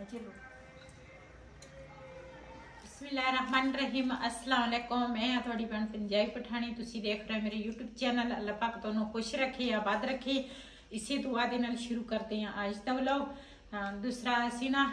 बिस्मिल्लाहिर्रहमानिर्रहीम अस्सलाम वालेकुम। मैं थोड़ी भैन पंजाबी पठानी, तुसी देख रहे मेरे यूट्यूब चैनल। अल्लाह पाक दोनों खुश रखे आबाद रखे। इसी दुआ दे नाल शुरू करते हैं आज का व्लॉग। दूसरा असी ना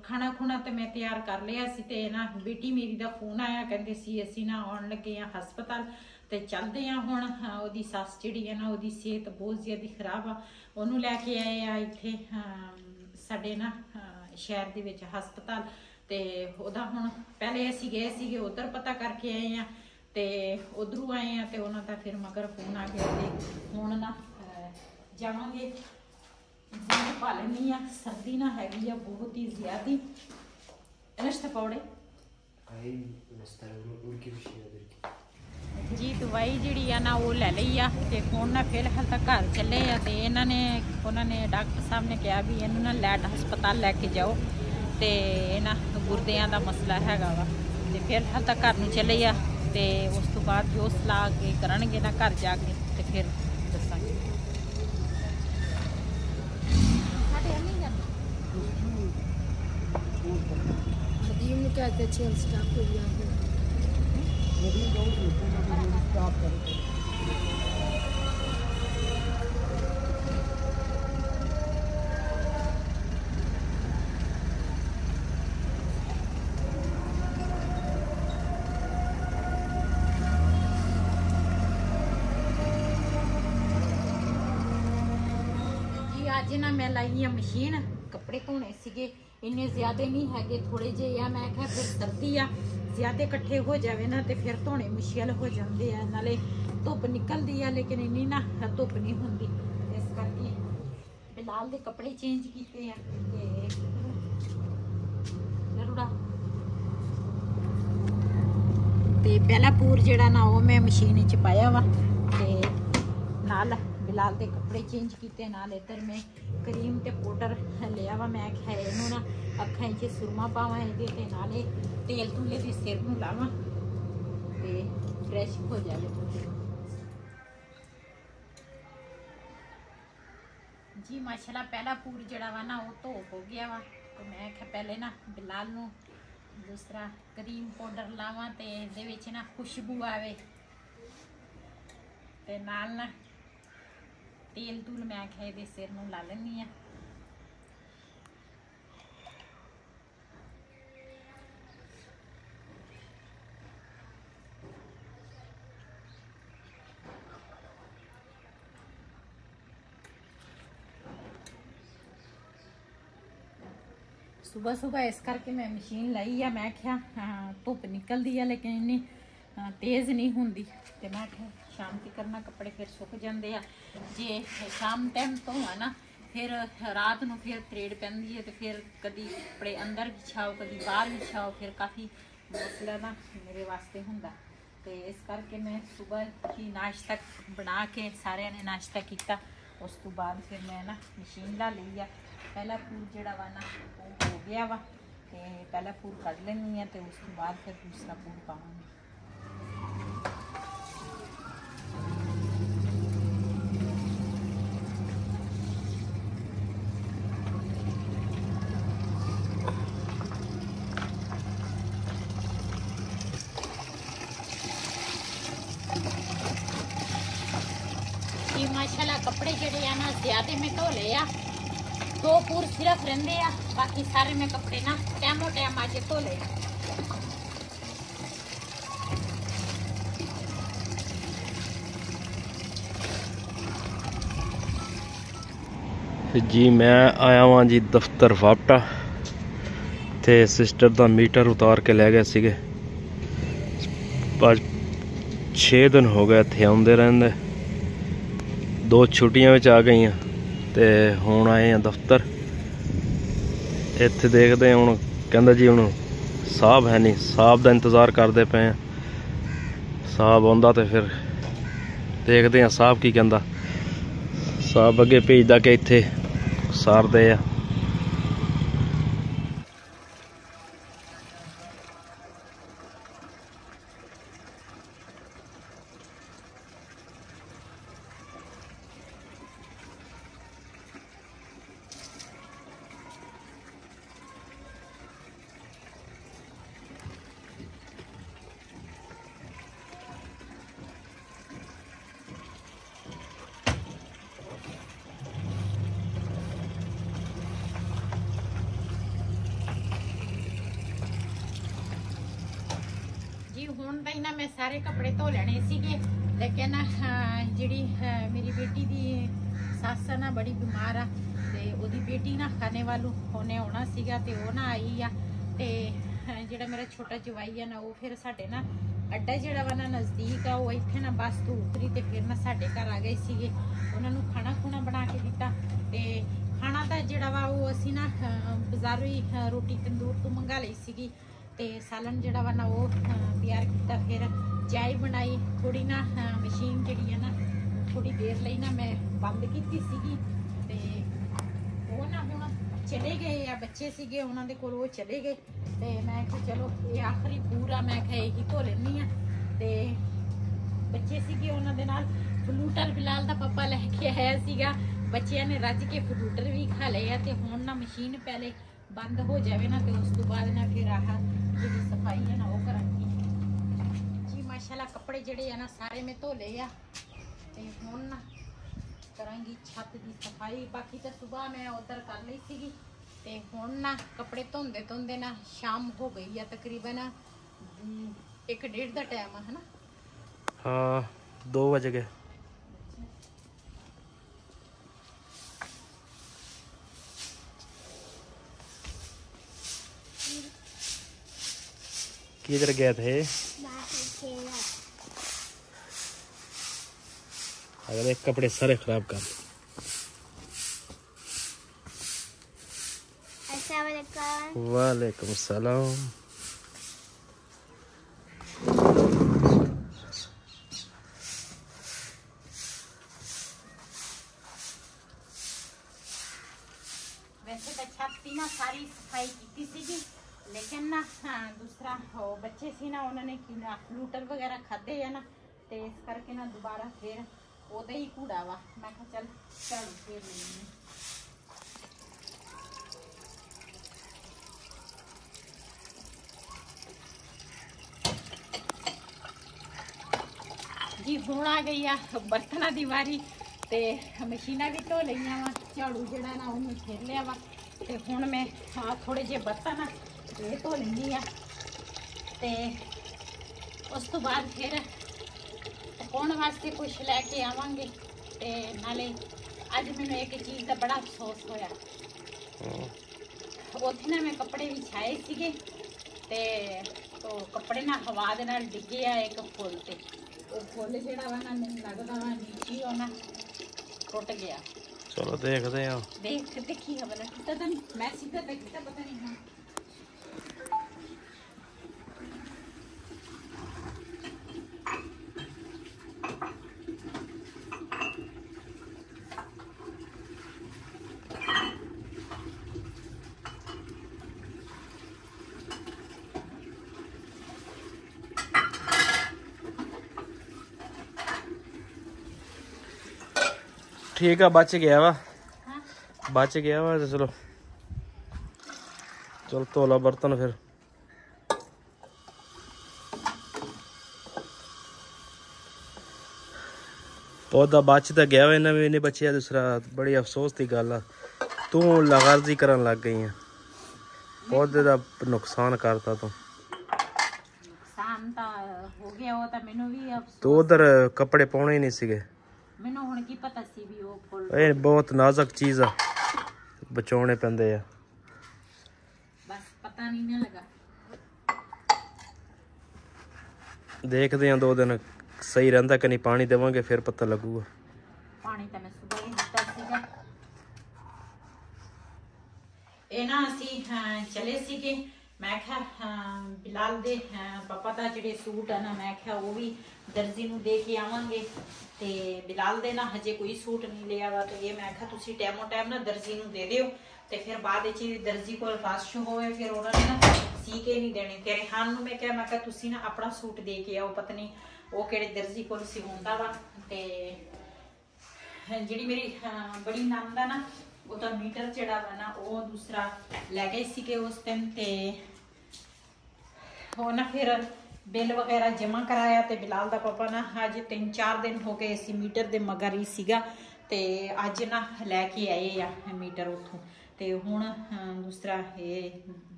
खाना खुना तो मैं तैयार कर लिया सी ते ना बेटी मेरी दा फोन आया, कहंदे सी असी ना आउण लगे हैं हस्पताल ते चलते हैं हुण। ओदी सस जिहड़ी है ना ओदी सेहत बहुत ज़्यादा खराब आ, ओनू लैके आए आ इत्थे साडे ना शहर दे विच हस्पताल। ते ओदा हुण पहले असी गए सीगे उधर पता करके आए हैं ते उधरों आए हैं ते उन्हां दा फिर मगर फोन आ गया ते हुण ना जावांगे। पा लैनी आ, सर्दी ना हैगी आ बहुत ही ज्यादा। रिश्ते पौड़े जी दवाई जिहड़ी आ ना वो ले लई आ ते हुण ना फिलहाल तक घर चले आ ते उन्होंने डॉक्टर साहब ने कहा भी इन्हू ना लैट हस्पताल लैके जाओ ते ना गुरदियां दा मसला हैगा वा। ते फिलहाल तक घर नूं चले आ ते उस तो बाद जो सलाह के करनगे ना घर जाके ते फिर दसांगे। अज ना मैं लाई है मशीन, कपड़े धोने सीगे इन्ने ज्यादा नहीं है, थोड़े जे आ। मैं क्या फिर सर्दी आ ज्यादा इकट्ठे हो जाए ना तो फिर धोने मुश्किल हो जाते हैं, नाले धुप निकलती है लेकिन इन्नी ना धुप नहीं होंगी। इस करके बिलाल के कपड़े चेंज किए हैं ते पहला पूर जड़ा ना वो मैं मशीन च पाया वा ते नाल बिलाल के कपड़े चेंज किए, नाल इधर मैं क्रीम ते पाउडर लिया वा। मैं क्या इनू ना अखां च सुरमा पावां ये नाले तेल तुले भी सिर नूं लावां ते फ्रैश हो जाए जी। माशाल्लाह पहला पूर जड़ा वा ना वो धो हो गया वा तो मैं क्या पहले ना बिलाल नूं दूसरा क्रीम पाउडर लावां ते इहदे विच ना खुशबू आवे ते नाल ना तेल तूल मैं क्या ये सिर नूं ला लैनी आ। सुबह सुबह इस करके मैं मशीन लाई है। मैं क्या धुप निकलती है लेकिन इन्नी तेज़ नहीं होंगी तो मैं क्या शाम की करना कपड़े फिर सुक जाते हैं। जे शाम टाइम तो है ना फिर रात को फिर त्रेड़ पैंदी है तो फिर कभी कपड़े अंदर बिछाओ कभी बाहर बिछाओ, फिर काफ़ी मसला ना मेरे वास्ते होंदा। तो इस करके मैं सुबह ही नाश्ता बना के सारे ने नाश्ता किया, उस तो बाद फिर मैं ना मशीन ला ली है। पहला पूर जड़ा वा ना वो हो गया वा ते पहला पूर कढ़ लेनी है तो उस तो बाद फिर दूसरा पूर पाऊंगी। माशाल्लाह कपड़े जड़े आ ना ज्यादा मैं धो ले आ, 2 पूर सिर्फ रहिंदे आ, बाकी सारे मैं कपड़े ना टाइमो टाइम अज धो ले। जी मैं आया वहाँ जी दफ्तर वापटा ते सिस्टर का मीटर उतार के लै गए सीगे। 6 दिन हो गए इत्थे आउंदे रहिंदे, 2 छुट्टियां विच आ गई ते हुण आए हैं दफ्तर। इत्थे देखते हैं हुण कहंदा जी हुण साहब है नहीं, साहब का इंतज़ार करते पे हैं। साहब आंदा तो फिर देखते हैं साहब की कहंदा। साहब अगे भेजदा कि इत्थे सारदे आ। ਹੁਣ ਤਾਂ ਨਾ मैं सारे कपड़े धो लेने सीगे, लेकिन जिहड़ी मेरी बेटी दी सੱਸ ना बड़ी बीमार आ ते ओदी बेटी ना खाने वालू होने आना सीगा ते वो ना आई आ ते जिहड़ा मेरा छोटा जवाई है ना वो फिर साडे ना अड्डा जिहड़ा वा ना नज़दीक आ वो इत्थे ना बस तो उतरी ते फिर ना साडे घर आ गए सीगे। उन्हां नूं खाना खुना बना के दिता ते खाना तो जिहड़ा वा वो असीं ना बाज़ारों ही रोटी तंदूर तो मंगा लई सीगी ते सालन जिहड़ा वा ना वो तैयार किया। फिर चाय बनाई थोड़ी ना मशीन जिहड़ी है ना थोड़ी देर लई ना मैं बंद की सीगी ते वो ना हुण चले गए या बच्चे सीगे उन्हां दे कोल वो चले गए ते मैं कि चलो ये आखिरी पूरा मैं कहा यही धो लैनी आ ते बच्चे सीगे उन्हां दे नाल फ्लूटर बिलाल दा पापा लैके आया सीगा। बच्चियां ने रज के फ्लूटर भी खा लए आ ते हुण ना मशीन पहले बंद हो जाए ना तो उस तो बाद ना फिर आह जी सफाई है ना वो करांगी जी। माशाल्लाह कपड़े जड़े है ना सारे मैं धो ले आ ते हुण ना करांगी छत की सफाई। बाकी तो सुबह मैं उधर कर ली सीगी ते हुण ना कपड़े धोंदे धोंदे ना शाम हो गई है तकरीबन 1-1:30 का टाइम है ना। हाँ 2 बज गए। किधर गए थे? अगर एक कपड़े सारे खराब कर दे। वालेकुम सलाम। वैसे तो छत की ना सारी सफाई की सीगी लेकिन ना दूसरा हो बच्चे सी ना उन्होंने फ्लूटर वगैरह खाते है ना तो इस करके ना दोबारा फिर ओदा ही कूड़ा वा मैं कहा चल झाड़ू फेर लेनी जी। हुण आ गई आ बर्तनों की वारी ते मशीना भी धो लिया वा झाड़ू जिहड़ा ना उन्हें फेर लिया वा ते हुण मैं थोड़े जे बर्तन ये धो लैनी आ ते उस तो बाद फिर पकाने वास्ते कुछ लैके आवांगे ते नाले अज मैनूं एक चीज़ का बड़ा अफसोस होया। उत्थे ना मैं कपड़े विछाए सीगे ते तो कपड़े ना हवा दे नाल डिगे आ एक फुल ते वो फुल जिहड़ा वा ना मैनूं लगदा वा नीचे वो ना टुट गया। चलो देखते हैं। देखी खबर कितना तो नहीं मैं सीधा देखता पता नहीं हाँ ठीक है बच गया वा बच गया वा तो चलो चल धोला बर्तन फिर। पौधा बच तो गया वा इन्हें भी नहीं बचिया दूसरा बड़ी अफसोस की गल आ तू लगारजी करन लग गई है पौधे का नुकसान करता तू नुकसान तो हो गया वो तो मैनू भी अफसोस तो उधर कपड़े पाने ही नहीं सीगे मैनू हुण की पता सी भी वो फुल ये बहुत नाजुक चीज़ आ बचाने पैंदे आ बस पता नहीं ना लगा। देखते हैं 2 दिन सही रहिंदा कि नहीं पानी देवांगे फिर पता लगूगा। पानी तो मैं सुबह ही दिता सीगा ये ना असी चले सीगे मैं क्या बिलाल दे पापा का जिहड़े सूट है ना मैं क्या वो भी दर्जी नूं दे के आवांगे ते बिलाल दे ना हजे कोई सूट नहीं लिया वा तो ये मैं क्या तुसी टाइमो टाइम ना दर्जी नूं दे दिओ ते फिर बाद विच दर्जी कोल रश होवे फिर उन्होंने ना सी के नहीं देने ते रिहान नूं मैं क्या तुसी ना अपना सूट दे के आओ पता नहीं वो किहड़े दर्जी कोल सिवाउंदा वा ते जिहड़ी मेरी बड़ी नंद है ना ਉਹਦਾ ਮੀਟਰ ਜਿਹੜਾ ਵਾ ਨਾ ਉਹ ਦੂਸਰਾ ਲੈ ਗਏ ਸੀਗੇ ਉਸ ਟਾਈਮ ਤੇ ਉਹ ਨਾ ਫਿਰ ਬਿੱਲ ਵਗੈਰਾ ਜਮਾ ਕਰਾਇਆ ਤੇ ਬਿਲਾਲ ਦਾ ਪਾਪਾ ਨਾ ਅੱਜ 3-4 ਦਿਨ ਹੋ ਗਏ ਸੀ ਮੀਟਰ ਦੇ ਮਗਰ ਹੀ ਸੀਗਾ ਤੇ ਅੱਜ ਨਾ ਲੈ ਕੇ ਆਏ ਆ ਮੀਟਰ ਉੱਥੋਂ ਤੇ ਹੁਣ ਦੂਸਰਾ ਇਹ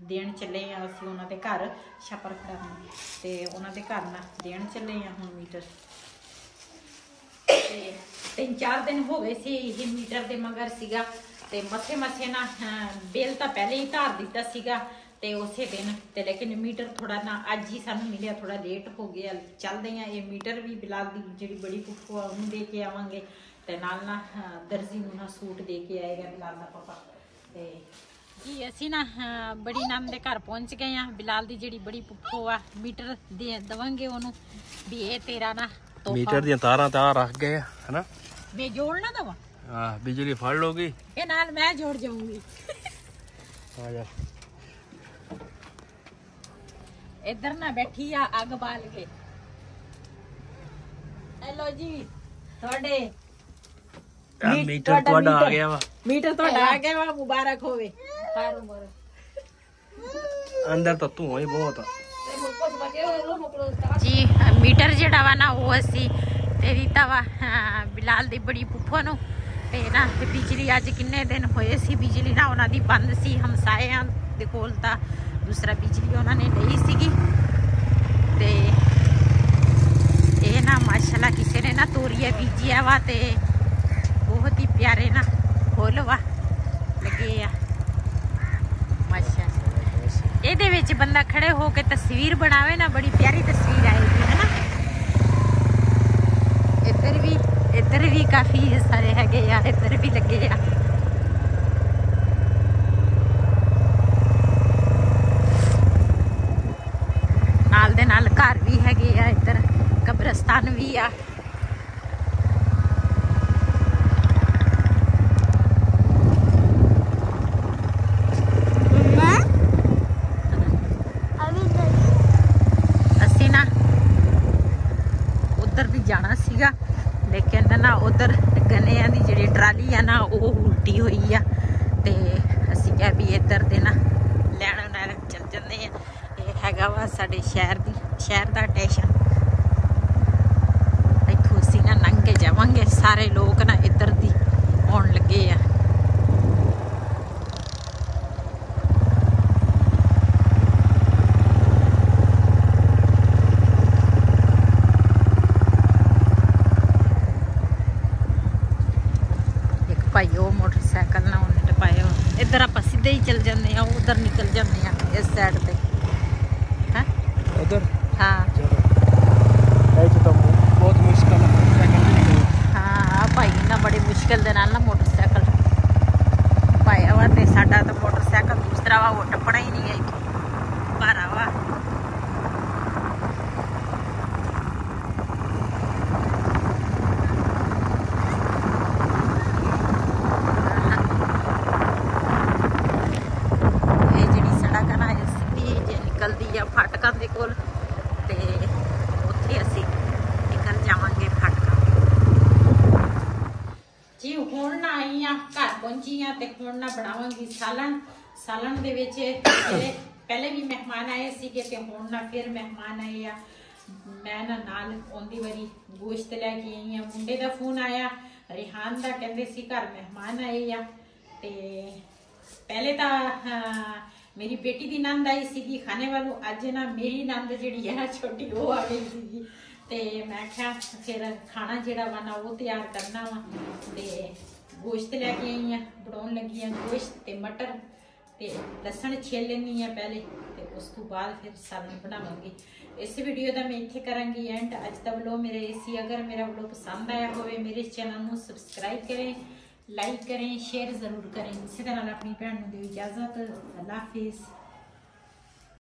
ਦੇਣ ਚੱਲੇ ਆ ਅਸੀਂ ਉਹਨਾਂ ਦੇ ਘਰ ਛਾਪਰ ਖੜਾਉਣ ਤੇ ਉਹਨਾਂ ਦੇ ਘਰ ਨਾ ਦੇਣ ਚੱਲੇ ਆ ਹੁਣ ਮੀਟਰ। ਤੇ 3-4 ਦਿਨ ਹੋ ਗਏ ਸੀ ਇਹ ਮੀਟਰ ਦੇ ਮਗਰ ਸੀਗਾ ਤੇ ਮੱਥੇ ਨਾ ਬਿੱਲ ਤਾਂ ਪਹਿਲੇ ਹੀ ਧਾਰ ਦਿੱਤਾ ਸੀਗਾ ਤੇ ਉਸੇ ਦਿਨ ਤੇ ਲੇਕਿਨ ਮੀਟਰ ਥੋੜਾ ਨਾ ਅੱਜ ਹੀ ਸਾਨੂੰ ਮਿਲਿਆ, ਥੋੜਾ ਲੇਟ ਹੋ ਗਿਆ। ਚੱਲਦੇ ਆ ਇਹ ਮੀਟਰ ਵੀ ਬਿਲਾਲ ਦੀ ਜਿਹੜੀ ਬੜੀ ਫੁੱਫੂ ਆ ਉਹਨੂੰ ਦੇ ਕੇ ਆਵਾਂਗੇ ਤੇ ਨਾਲ ਨਾ ਦਰਜੀ ਨੂੰ ਨਾ ਸੂਟ ਦੇ ਕੇ ਆਏਗਾ ਬਿਲਾਲ ਦਾ ਪਾਪਾ। ਤੇ ਜੀ ਅਸੀਂ ਨਾ ਬੜੀ ਨਾਮ ਦੇ ਘਰ ਪਹੁੰਚ ਗਏ ਆ। ਬਿਲਾਲ ਦੀ ਜਿਹੜੀ ਬੜੀ ਫੁੱਫੂ ਆ ਮੀਟਰ ਦੇ ਦਵਾਂਗੇ ਉਹਨੂੰ ਵੀ ਇਹ ਤੇਰਾ ਨਾ ਮੀਟਰ ਦੀਆਂ ਤਾਰਾਂ ਤਾਂ ਰੱਖ ਗਏ ਆ ਹਨਾ, ਮੈਂ ਜੋੜਨਾ ਦਵਾ ਬਿਜਲੀ ਫੜ ਲੋਗੀ ਇਹ ਨਾਲ ਮੈਂ ਜੋੜ ਜਾਊਂਗੀ। ਆ ਜਾ इधर ना बैठी आ अग बाल के। हेलो जी थोड़े मीटर ਤੁਹਾਡਾ ਆ ਗਿਆ ਵਾ, मीटर ਤੁਹਾਡਾ ਆ ਗਿਆ ਵਾ, ਮੁਬਾਰਕ ਹੋਵੇ। ਅੰਦਰ ਤਾਂ ਧੂਆਂ ਹੀ ਬਹੁਤ ਆ ਜੀ। ਮੀਟਰ ਜਿਹੜਾ ਵਾ ਨਾ ਉਹ ਅਸੀਂ ਤੇ ਦਿੱਤਾ ਵਾ ਬਿਲਾਲ ਦੀ ਬੜੀ ਫੁੱਫੋ ਨੂੰ ਤੇ ਨਾ ਬਿਜਲੀ ਅੱਜ ਕਿੰਨੇ ਦਿਨ ਹੋਏ ਸੀ ਬਿਜਲੀ ਨਾ ਉਹਨਾਂ ਦੀ ਬੰਦ ਸੀ ਹਮਸਾਇਆਂ ਦੇ ਕੋਲ ਤਾਂ दूसरा बिजली उन्होंने ली सीगी ते ये ना माशाल्लाह किसी ने ना तोरिया बीजिया वा ते बहुत ही प्यारे ना फुल वा लगे आ माशाल्लाह। ਇਹਦੇ ਵਿੱਚ ਬੰਦਾ खड़े हो के तस्वीर बनावे ना बड़ी प्यारी तस्वीर आएगी है ना। इधर भी काफी सारे हैगे आ, इधर भी लगे आ। ਨਾਲ ਦੇ ਨਾਲ ਘਰ ਵੀ ਹੈਗੇ ਆ, ਇੱਧਰ ਕਬਰਸਤਾਨ ਵੀ ਆ। ਅਸੀਂ ਨਾ ਉਧਰ ਵੀ ਜਾਣਾ ਸੀਗਾ ਲੇਕਿਨ ਨਾ ਉਧਰ ਗੰਨਿਆਂ ਦੀ ਜਿਹੜੀ ਟਰਾਲੀ ਆ ਨਾ ਉਹ ਉਲਟੀ ਹੋਈ ਆ ਤੇ ਅਸੀਂ ਕਿਹਾ ਵੀ ਇੱਧਰ ਦੇ ਨਾ ਲੈਣ ਨਾਲ ਚੱਲ ਜਾਂਦੇ ਆ। ਹੈਗਾ ਵਾ ਸਾਡੇ ਸ਼ਹਿਰ ਦਾ ਸਟੇਸ਼ਨ। ਇੱਥੋਂ ਅਸੀਂ ਨਾ ਲੰਘ ਕੇ ਜਾਵਾਂਗੇ। ਸਾਰੇ ਲੋਕ ਨਾ ਇੱਧਰ ਦੀ ਆਉਣ ਲੱਗੇ ਆ। ਇੱਕ ਭਾਈ ਉਹ ਮੋਟਰਸਾਈਕਲ ਨਾਲ ਉਹਨੇ ਟਪਾਇਆ। ਇੱਧਰ ਆਪਾਂ ਸਿੱਧੇ ਹੀ ਚੱਲ ਜਾਂਦੇ ਆ, ਉਧਰ ਨਿਕਲ ਜਾਂਦੇ ਆ ਇਸ ਸਾਈਡ ਤੇ। उधर हाँ तो बहुत मुश्किल है। हाँ भाई ना बड़ी मुश्किल दे नाल ना मोटरसाइकिल पाया वा ते साडा तो मोटरसाइकिल दूसरा वा वो टपना ही नहीं है भारा वा। ये जिहड़ी सड़क है ना सीधी जे निकलदी आ फाटकां दे कोल ते उत्थे असीं निकल जावांगे फाटकां जी। हुण ना आई आ घर पहुंची आ ते हुण ना बनावांगी सालन दे विच पहले भी मेहमान आए सीगे ते हुण ना फिर मेहमान आए आ। मैं ना नाल आउंदी वारी गोश्त लैके आई आ। मुंडे दा फोन आया रिहान दा, कहंदे सी घर मेहमान आए आ ते पहले तां मेरी बेटी दी नंद आई सी खाने वालों, अज ना मेरी नंद जिहड़ी है ना छोटी वो आ गई सी ते मैं क्या फिर खाना जिहड़ा वा ना वो तैयार करना वा ते गोश्त लैके आई आ। बनाउण लगी आ गोश्त ते मटर ते लसन छील लैनी आ पहले ते उस तो बाद फिर सालन बनावांगी। इस वीडियो का मैं इत्थे करांगी एंड। अज दा व्लॉग मेरा इसी, अगर मेरा व्लॉग पसंद आया होवे मेरे चैनल नूं सबसक्राइब करें, लाइक करें, शेयर जरूर करें। इसी तरह अपनी भैन नूं दिओ इजाजत। अल्लाह हाफिज़।